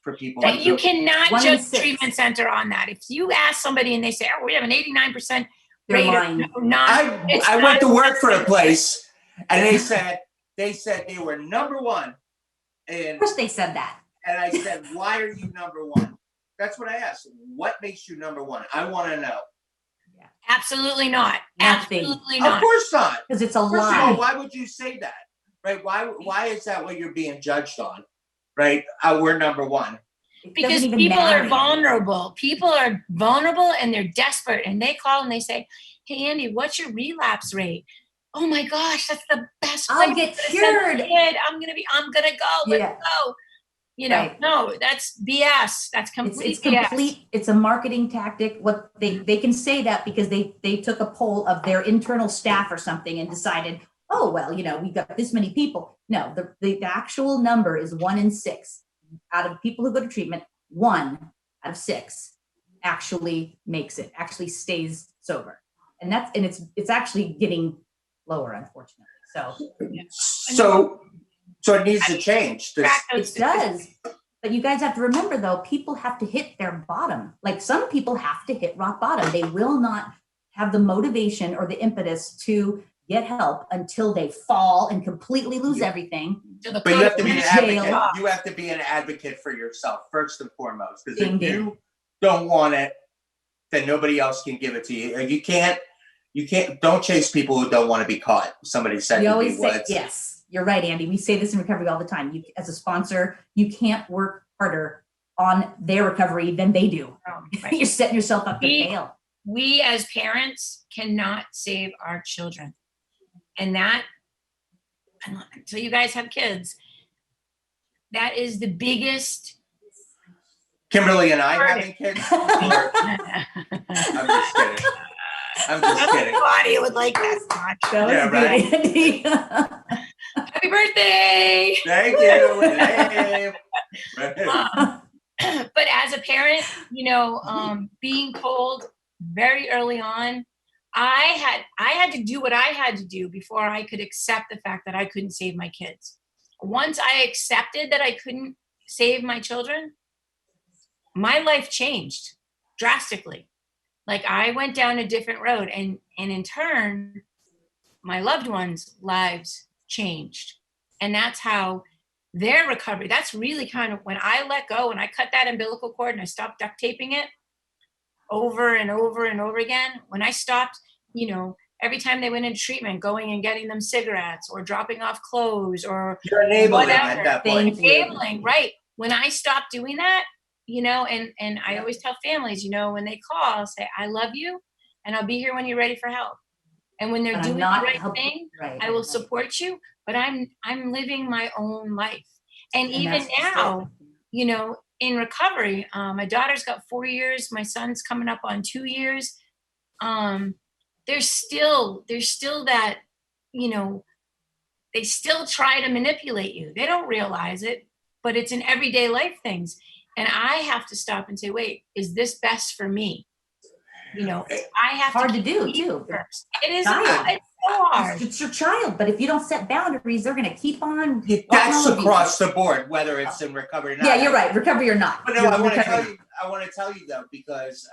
for people? You cannot judge treatment center on that. If you ask somebody and they say, "Oh, we have an 89% rate," I went to work for a place, and they said they were number one. And of course, they said that. And I said, "Why are you number one?" That's what I asked. What makes you number one? I want to know. Yeah. Absolutely not. Nothing. Absolutely not. Of course not. Because it's a lie. Why would you say that? Right? Why is that what you're being judged on? Right? We're number one. Because people are vulnerable. People are vulnerable and they're desperate, and they call and they say, "Hey, Andy, what's your relapse rate?" Oh my gosh, that's the best. I'll get cured. I'm gonna go. Let's go. Right. No, that's BS. That's complete it's BS. complete. It's a marketing tactic. What they can say that because they took a poll of their internal staff or something and decided, oh, well, we got this many people. No, the actual number is 1 in 6 out of people who go to treatment. 1 out of 6 actually makes it, actually stays sober. And it's actually getting lower, unfortunately. So it needs to change. It does. But you guys have to remember, though, people have to hit their bottom. Like, some people have to hit rock bottom. They will not have the motivation or the impetus to get help until they fall and completely lose everything. But you have to be an advocate. You have to be an advocate for yourself first and foremost. Because if you don't want it, then nobody else can give it to you. You can't. Don't chase people who don't want to be caught. Somebody said. We always say, yes. You're right, Andy. We say this in recovery all the time. You, as a sponsor, you can't work harder on their recovery than they do. Right. You're setting yourself up to fail. We as parents cannot save our children. And that, until you guys have kids, that is the biggest. Kimberly and I having kids? I'm just kidding. Claudia would like that. That was good, Andy. Happy birthday! Thank you. Hey. But as a parent, being told very early on, I had to do what I had to do before I could accept the fact that I couldn't save my kids. Once I accepted that I couldn't save my children, my life changed drastically. Like, I went down a different road, and in turn, my loved ones' lives changed. And that's how their recovery, that's really kind of when I let go, when I cut that umbilical cord and I stopped duct taping it over and over and over again, when I stopped, every time they went into treatment, going and getting them cigarettes or dropping off clothes or you're enabling at that point. Enabling, right. When I stopped doing that, and I always tell families, when they call, I'll say, I love you and I'll be here when you're ready for help. And when they're doing the right thing, I will support you, but I'm living my own life. And even now, in recovery. My daughter's got 4 years. My son's coming up on 2 years. There's still that, you know, they still try to manipulate you. They don't realize it, but it's in everyday life things. And I have to stop and say, wait, is this best for me? You know, I have hard to do too. First. It is. It's so hard. It's your child, but if you don't set boundaries, they're going to keep on. That's across the board, whether it's in recovery or not. Yeah, you're right. Recovery or not. But no, I want to tell you though, because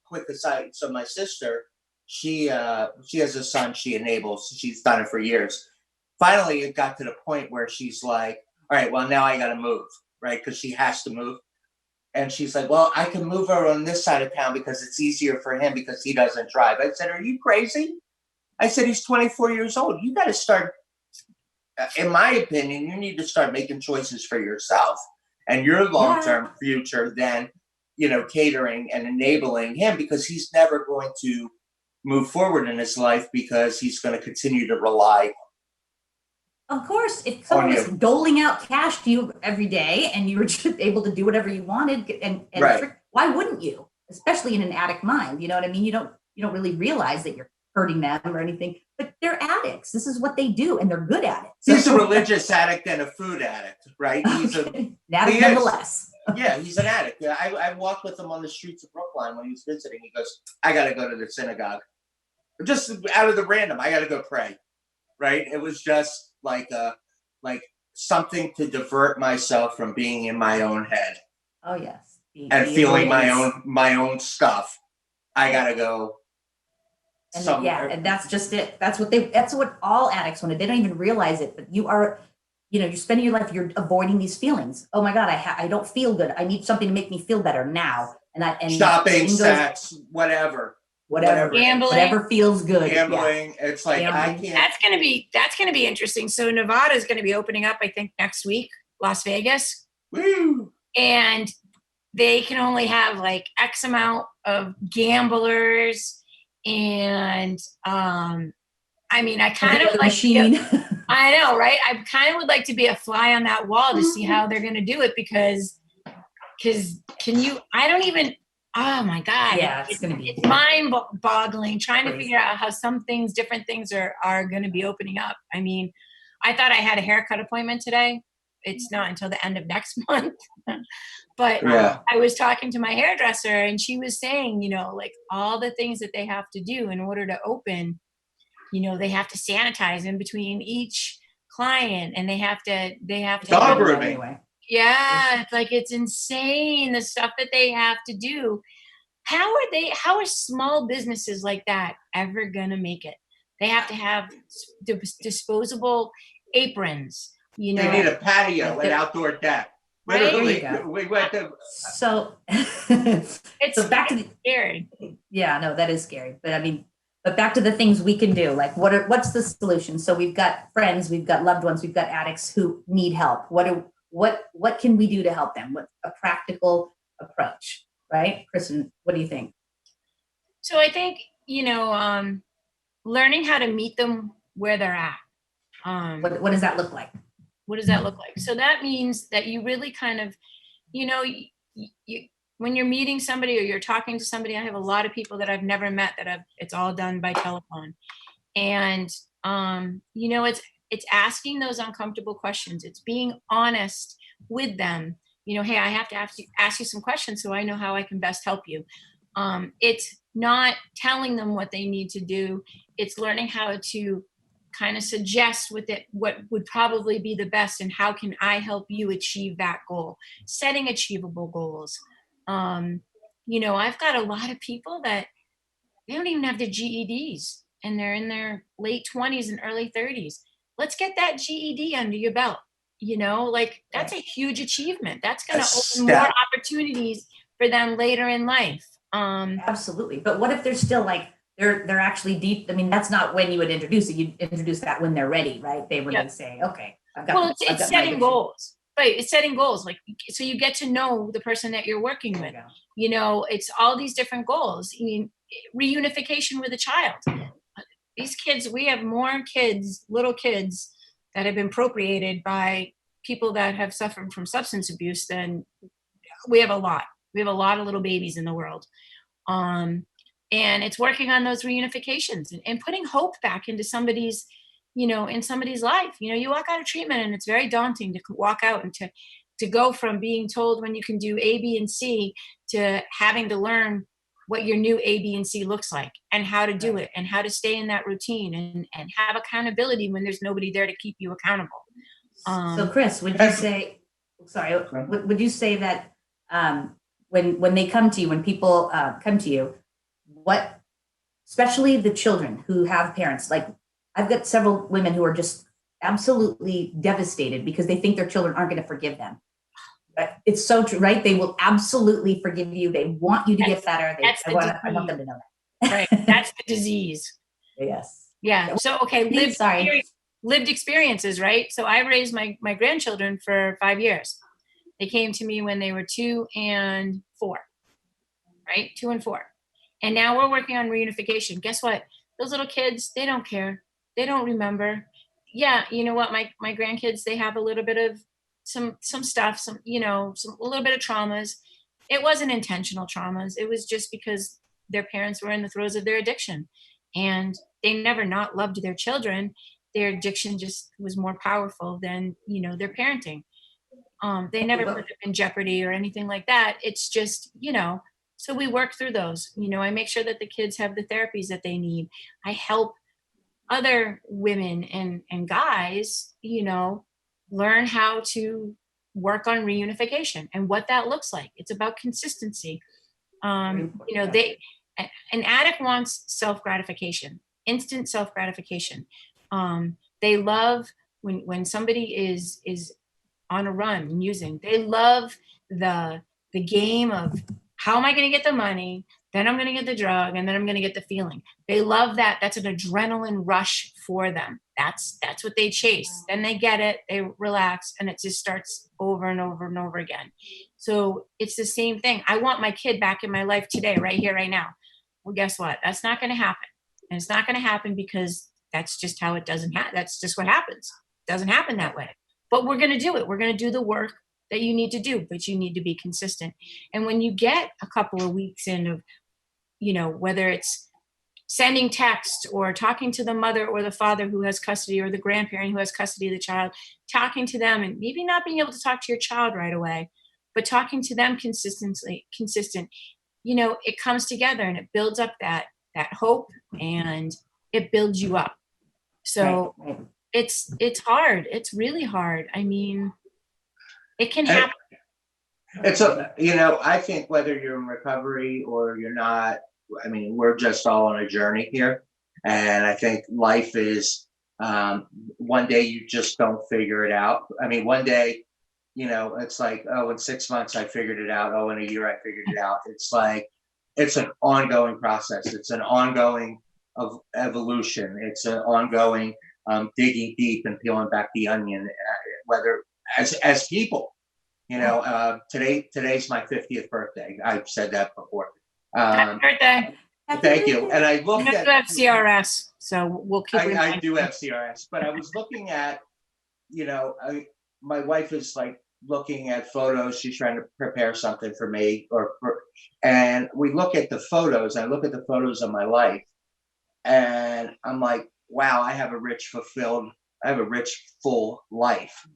quick aside. So my sister, she has a son. She enables. She's done it for years. Finally, it got to the point where she's like, all right, well, now I got to move, right? Because she has to move. And she's like, well, I can move her on this side of town because it's easier for him because he doesn't drive. I said, are you crazy? I said, he's 24 years old. You got to start, in my opinion, you need to start making choices for yourself and your long-term future than, you know, catering and enabling him, because he's never going to move forward in his life because he's going to continue to rely. Of course, if someone was doling out cash to you every day and you were just able to do whatever you wanted, and right. Why wouldn't you? Especially in an addict mind, you know what I mean? You don't really realize that you're hurting them or anything, but they're addicts. This is what they do, and they're good at it. He's a religious addict and a food addict, right? He's an addict nonetheless. Yeah, he's an addict. I walked with him on the streets of Brookline when he was visiting. He goes, I got to go to the synagogue. Just out of the random, I got to go pray, right? It was just like something to divert myself from being in my own head. Oh yes. And feeling my own stuff. I gotta go. And somewhere. And that's just it. That's what all addicts want to. They don't even realize it, but you are, you know, you're spending your life, you're avoiding these feelings. Oh my God, I don't feel good. I need something to make me feel better now. And shopping, sex, whatever, gambling, whatever feels good. Gambling. Yeah. It's like gambling. I can't. That's gonna be interesting. So Nevada is gonna be opening up, I think, next week. Las Vegas. Woo! And they can only have like X amount of gamblers, and I mean, I kind of like I know, right? I kind of would like to be a fly on that wall to see how they're gonna do it, because can you? I don't even. Oh my God! Yeah, it's mind-boggling trying to figure out how different things are going to be opening up. I mean, I thought I had a haircut appointment today. It's not until the end of next month. But I was talking to my hairdresser, and she was saying, you know, like all the things that they have to do in order to open. You know, they have to sanitize in between each client, and they have to. Dog grooming. Anyway. Yeah, it's like, it's insane the stuff that they have to do. How are small businesses like that ever gonna make it? They have to have disposable aprons. You know, they need a patio, an outdoor deck. Literally, we went to. So it's back to the scary. Yeah, no, that is scary. But I mean, back to the things we can do. Like, what's the solution? So we've got friends, we've got loved ones, we've got addicts who need help. What can we do to help them? What's a practical approach, right? Kristen, what do you think? So I think, you know, learning how to meet them where they're at. What does that look like? What does that look like? So that means that you really kind of, you know, when you're meeting somebody or you're talking to somebody, I have a lot of people that I've never met it's all done by telephone. And, you know, it's asking those uncomfortable questions. It's being honest with them. You know, hey, I have to ask you some questions so I know how I can best help you. It's not telling them what they need to do. It's learning how to kind of suggest what would probably be the best, and how can I help you achieve that goal. Setting achievable goals. You know, I've got a lot of people that they don't even have their GEDs, and they're in their late 20s and early 30s. Let's get that GED under your belt. You know, like that's a huge achievement. That's going to open more opportunities for them later in life. Absolutely. But what if they're still like, they're actually deep? I mean, that's not when you would introduce it. You'd introduce that when they're ready, right? They would then say, okay, it's setting goals. Right. It's setting goals. Like, so you get to know the person that you're working with. You know, it's all these different goals. I mean, reunification with a child. These kids, we have more kids, little kids, that have been appropriated by people that have suffered from substance abuse than we have a lot. We have a lot of little babies in the world. And it's working on those reunifications and putting hope back into somebody's, in somebody's life. You walk out of treatment and it's very daunting to walk out and to go from being told when you can do A, B, and C to having to learn what your new A, B, and C looks like and how to do it and how to stay in that routine and have accountability when there's nobody there to keep you accountable. So Chris, would you say, would you say that when they come to you, when people come to you, what, especially the children who have parents, like I've got several women who are just absolutely devastated because they think their children aren't going to forgive them. It's so true, right? They will absolutely forgive you. They want you to get better. I want them to know that. Right. That's the disease. Yes. Yeah. So, okay. Lived experiences, right? So I raised my grandchildren for 5 years. They came to me when they were 2 and 4, right? 2 and 4. And now we're working on reunification. Guess what? Those little kids, they don't care. They don't remember. Yeah. You know what? My grandkids, they have a little bit of some stuff, a little bit of traumas. It wasn't intentional traumas. It was just because their parents were in the throes of their addiction and they never not loved their children. Their addiction just was more powerful than, their parenting. They never put them in jeopardy or anything like that. It's just, so we work through those. I make sure that the kids have the therapies that they need. I help other women and guys, learn how to work on reunification and what that looks like. It's about consistency. An addict wants self-gratification, instant self-gratification. They love when somebody is on a run using, they love the game of how am I going to get the money? Then I'm going to get the drug and then I'm going to get the feeling. They love that. That's an adrenaline rush for them. That's what they chase. Then they get it, they relax, and it just starts over and over and over again. So it's the same thing. I want my kid back in my life today, right here, right now. Well, guess what? That's not going to happen. And it's not going to happen because that's just how it doesn't happen. That's just what happens. It doesn't happen that way. But we're going to do it. We're going to do the work that you need to do, but you need to be consistent. And when you get a couple of weeks in of, whether it's sending text or talking to the mother or the father who has custody or the grandparent who has custody of the child, talking to them and maybe not being able to talk to your child right away, but talking to them consistent, it comes together and it builds up that hope and it builds you up. So it's hard. It's really hard. I mean, it can happen. I think whether you're in recovery or you're not, we're just all on a journey here. And I think life is, one day you just don't figure it out. One day, it's like, oh, in 6 months I figured it out. Oh, in a year I figured it out. It's like, it's an ongoing process. It's an ongoing of evolution. It's an ongoing digging deep and peeling back the onion, whether as people, today's my 50th birthday. I've said that before. Happy birthday. Thank you. And I looked at. You have CRS, so we'll keep. I do have CRS, but I was looking at, my wife is like looking at photos. She's trying to prepare something for me, and we look at the photos. I look at the photos of my life, and I'm like, wow, I have a rich, full life,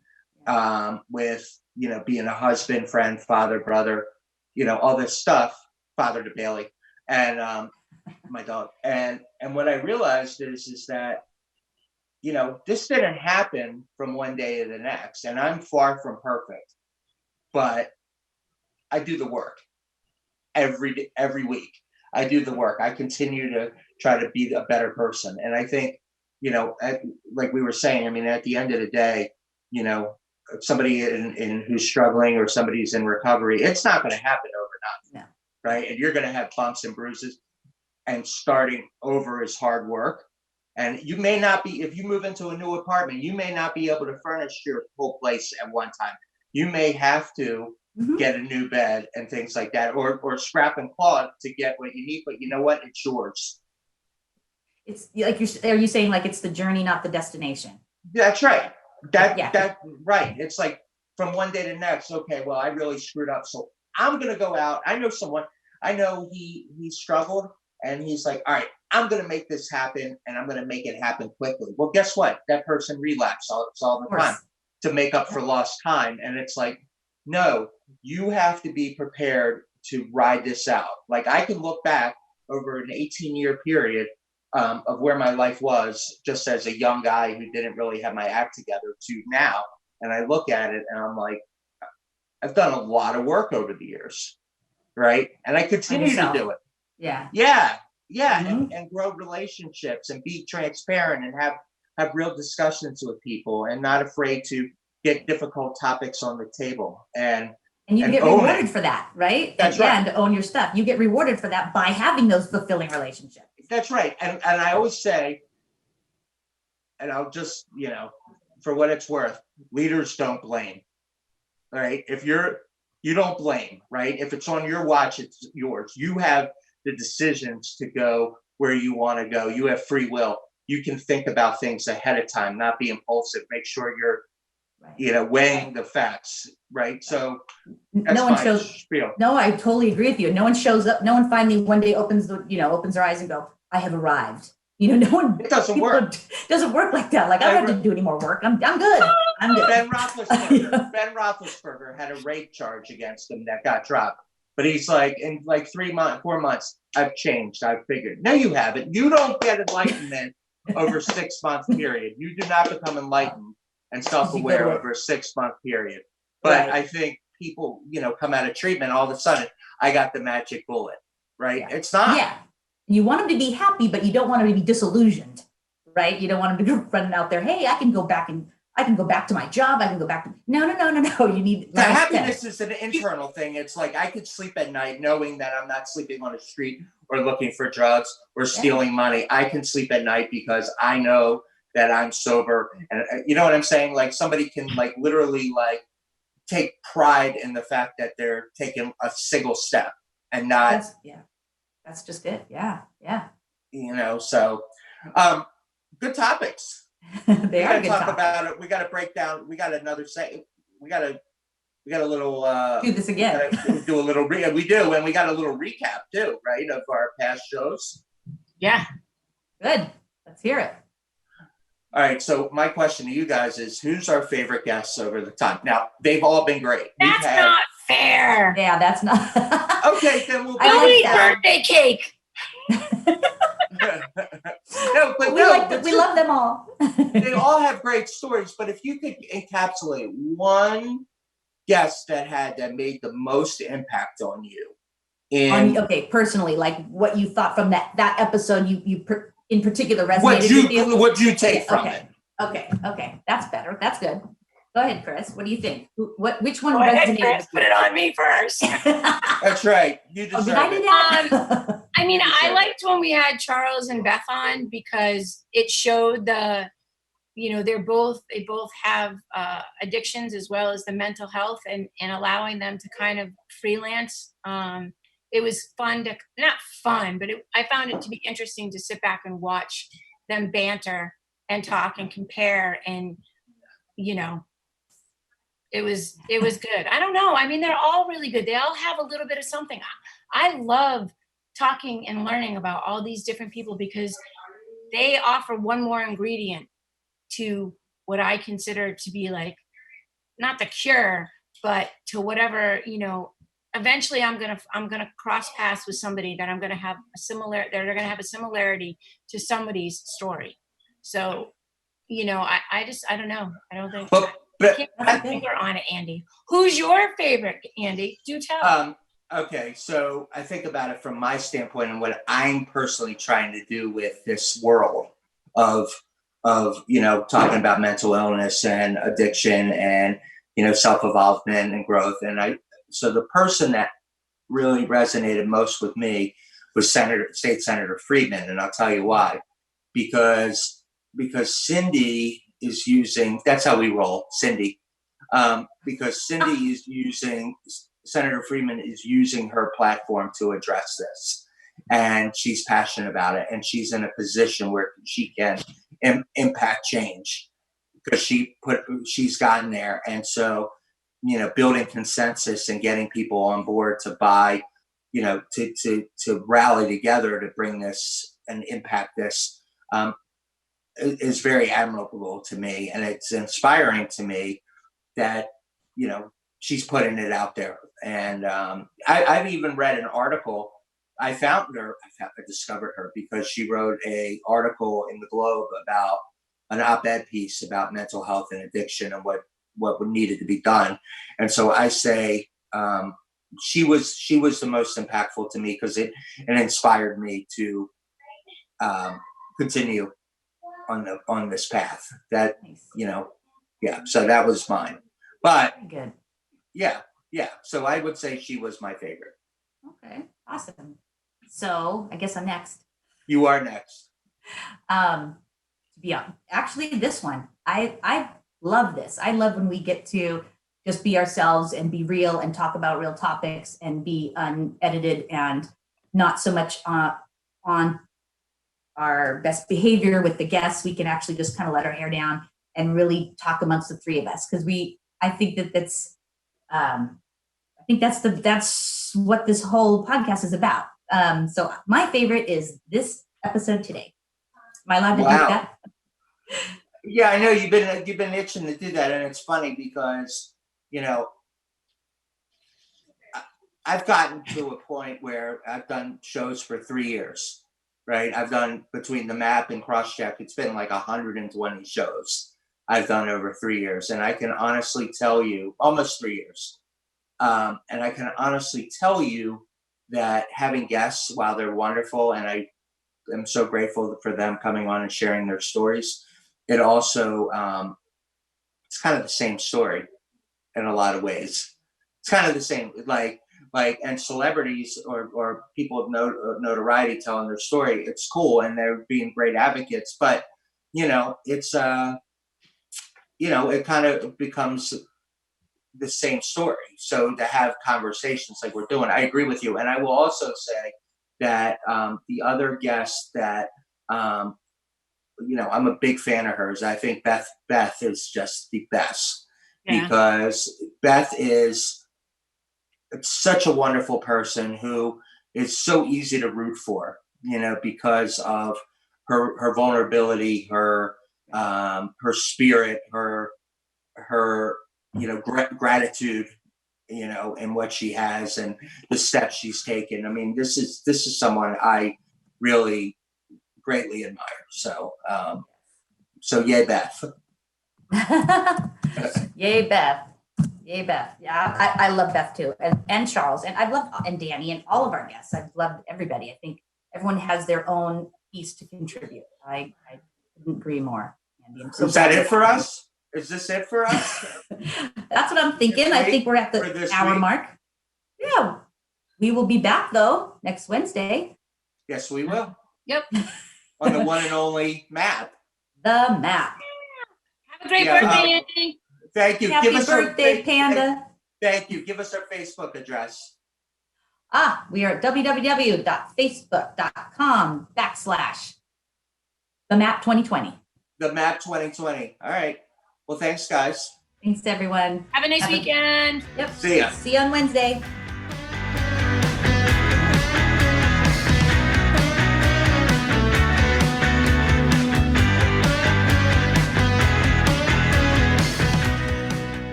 with, being a husband, friend, father, brother, all this stuff, father to Bailey and, my dog. And what I realized is that, this didn't happen from one day to the next, and I'm far from perfect, but I do the work every week. I do the work. I continue to try to be a better person. And I think, like we were saying, at the end of the day, somebody in who's struggling or somebody's in recovery, it's not going to happen overnight. No. Right. And you're going to have bumps and bruises, and starting over is hard work. And you may not be, if you move into a new apartment, you may not be able to furnish your whole place at one time. You may have to get a new bed and things like that, or scrap and claw to get what you need. But you know what? It's yours. It's like are you saying like it's the journey, not the destination? That's right. That right. It's like from one day to the next. Okay, well, I really screwed up. So I'm going to go out. I know someone, I know he struggled, and he's like, all right, I'm going to make this happen, and I'm going to make it happen quickly. Well, guess what? That person relapsed all the time to make up for lost time. And it's like, no, you have to be prepared to ride this out. Like, I can look back over an 18-year period of where my life was just as a young guy who didn't really have my act together to now. And I look at it and I'm like, I've done a lot of work over the years, right? And I continue to do it. Yeah. Yeah. Yeah. And grow relationships and be transparent and have real discussions with people and not afraid to get difficult topics on the table. And you get rewarded for that, right? That's right. And to own your stuff. You get rewarded for that by having those fulfilling relationships. That's right. And I always say, and I'll just, for what it's worth, leaders don't blame. Right? If you don't blame, right? If it's on your watch, it's yours. You have the decisions to go where you want to go. You have free will. You can think about things ahead of time, not be impulsive. Make sure you're, weighing the facts, right? So that's no one shows. Spiel. No, I totally agree with you. No one shows up. No one finally one day opens their eyes and go, I have arrived. No one. It doesn't work. It doesn't work like that. Like, I don't have to do any more work. I'm good. I'm good. Ben Roethlisberger had a rape charge against him that got dropped. But he's like, in like 4 months, I've changed. I've figured. No, you haven't. You don't get enlightenment over a 6-month period. You do not become enlightened and self-aware over a 6-month period. But I think people, come out of treatment, all of a sudden, I got the magic bullet, right? Yeah. It's not. Yeah. You want them to be happy, but you don't want them to be disillusioned, right? You don't want them to be running out there. Hey, I can go back to my job. I can go back to no. You need the happiness is an internal thing. It's like I could sleep at night knowing that I'm not sleeping on the street or looking for drugs or stealing money. I can sleep at night because I know that I'm sober, and you know what I'm saying? Like, somebody can literally take pride in the fact that they're taking a single step and not. That's just it. Yeah. So good topics. They are good talk topics. about it. We got to break down. We got another say. We got a little. Do this again. Do a little. We do, and we got a little recap too, right, of our past shows. Yeah. Good. Let's hear it. All right. So my question to you guys is, who's our favorite guests over the time? Now, they've all been great. That's not fair. Yeah, that's not. Okay, then we'll. Don't eat birthday cake. No, but we love them all. They all have great stories, but if you could encapsulate one guest that made the most impact on you, personally, like what you thought from that episode, you in particular resonated with you. What'd you take from it? Okay, that's better. That's good. Go ahead, Chris. What do you think? Which one resonated? Chris, put it on me first. That's right. You deserve did I do that? I mean, I liked when we had Charles and Beth on because it showed they both have addictions as well as the mental health, and allowing them to kind of freelance. It was fun not fun, but I found it to be interesting to sit back and watch them banter and talk and compare, and it was good. I don't know. I mean, they're all really good. They all have a little bit of something. I love talking and learning about all these different people because they offer one more ingredient to what I consider to be not the cure, but to whatever, eventually I'm going to cross paths with somebody that I'm going to have they're going to have a similarity to somebody's story. So, I don't know. I don't think. I can't put my finger on it, Andy. Who's your favorite, Andy? Do tell. Okay, so I think about it from my standpoint and what I'm personally trying to do with this world of talking about mental illness and addiction and self-involvement and growth. And so the person that really resonated most with me was State Senator Friedman, and I'll tell you why. Because Cindy is using, that's how we roll, Cindy. Because Cindy is using, Senator Friedman is using her platform to address this. And she's passionate about it. And she's in a position where she can impact change because she's gotten there. And so building consensus and getting people on board to buy, to rally together to bring this and impact this, is very admirable to me. And it's inspiring to me that, she's putting it out there. And I've even read an article. I discovered her because she wrote a article in the Globe about an op-ed piece about mental health and addiction and what needed to be done. And so I say, she was the most impactful to me because it inspired me to continue on this path. That so that was mine. But good. Yeah. So I would say she was my favorite. Okay, awesome. So I guess I'm next. You are next. Actually, this one, I love this. I love when we get to just be ourselves and be real and talk about real topics and be unedited and not so much on our best behavior with the guests. We can actually just kind of let our hair down and really talk amongst the three of us because I think that's what this whole podcast is about. So my favorite is this episode today. Am I allowed to do that? Yeah, I know you've been itching to do that, and it's funny because I've gotten to a point where I've done shows for 3 years, right? I've done between the map and Crosscheck. It's been like 120 shows I've done over 3 years, and I can honestly tell you, almost 3 years. And I can honestly tell you that having guests, while they're wonderful, and I am so grateful for them coming on and sharing their stories, it also, it's kind of the same story in a lot of ways. It's kind of the same, and celebrities or people of notoriety telling their story, it's cool, and they're being great advocates, but, it's, it kind of becomes the same story. So to have conversations like we're doing, I agree with you. And I will also say that the other guest that, I'm a big fan of hers. I think Beth is just the best because Beth is such a wonderful person who is so easy to root for, because of her vulnerability, her spirit, her gratitude, and what she has and the steps she's taken. I mean, this is someone I really greatly admire. So yay, Beth. Yay, Beth. Yay, Beth. Yeah, I love Beth too, and Charles, and and Danny, and all of our guests. I've loved everybody. I think everyone has their own piece to contribute. I couldn't agree more, Andy. Is that it for us? Is this it for us? That's what I'm thinking. I think we're at the hour mark. Yeah. We will be back though next Wednesday. Yes, we will. Yep. On the one and only map. The map. Have a great birthday, Andy. Thank you. Happy birthday, Panda. Thank you. Give us our Facebook address. We are at www.facebook.com/themap2020. The Map 2020. All right. Well, thanks, guys. Thanks, everyone. Have a nice weekend. Yep. See ya. See you on Wednesday.